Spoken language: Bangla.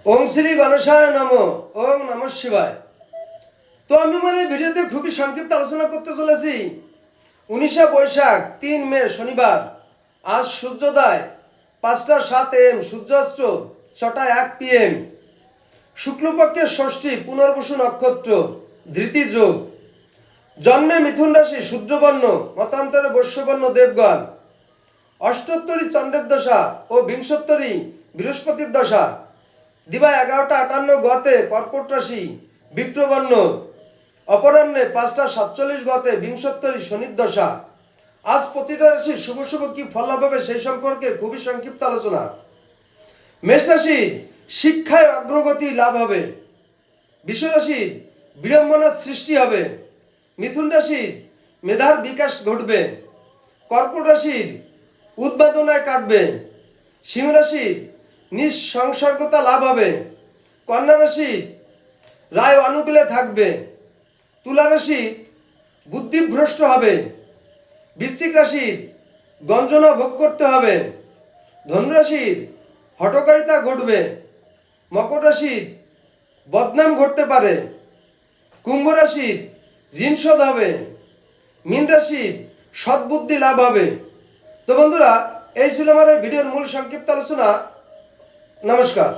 ওম শ্রী গণেশায় নমঃ। ওম নমঃ শিবায়। তো আমি ভিডিওতে খুবই সংক্ষিপ্ত আলোচনা করতে চলেছি 19শে বৈশাখ 3 মে শনিবার। আজ সূর্যোদয় 5টা 7 AM, সূর্যাস্ত 6টা 1 PM, শুক্লপক্ষের ষষ্ঠী, পুনর্বসু নক্ষত্র, ধৃতি যোগ। জন্মে মিথুন রাশি, শূদ্রবর্ণ, মতান্তরে বৈশ্যবর্ণ দেবগণ। অষ্টোত্তরী চন্দ্রের দশা ও বিংশোত্তরী বৃহস্পতির দশা। দিবা 11টা 58 গতে কর্কট রাশি, বিপ্রবর্ণ। অপরাহ্নে 5টা 47 গতে বিংশোত্তরী শনির দশা। আজ প্রতিটা রাশির শুভ শুভ কি ফল লাভ হবে সেই সম্পর্কে খুবই সংক্ষিপ্ত আলোচনা। মেষ রাশির শিক্ষায় অগ্রগতি লাভ হবে। বৃষ রাশির বিড়ম্বনার সৃষ্টি হবে। মিথুন রাশির মেধার বিকাশ ঘটবে। কর্কট রাশির উদ্বোধনায় কাটবে। সিংহ রাশির নিঃসংসর্গতা লাভ হবে। কন্যা রাশির রায় অনুকূলে থাকবে। তুলা রাশি বুদ্ধিভ্রষ্ট হবে। বৃশ্চিক রাশির গঞ্জনা ভোগ করতে হবে। ধনু রাশির হঠকারিতা ঘটবে। মকর রাশির বদনাম ঘটতে পারে। কুম্ভ রাশির ঋণ শোধ হবে। মীন রাশির সদ্বুদ্ধি লাভ হবে। তো বন্ধুরা, এই ছিল আমার এই ভিডিওর মূল সংক্ষিপ্ত আলোচনা। নমস্কার।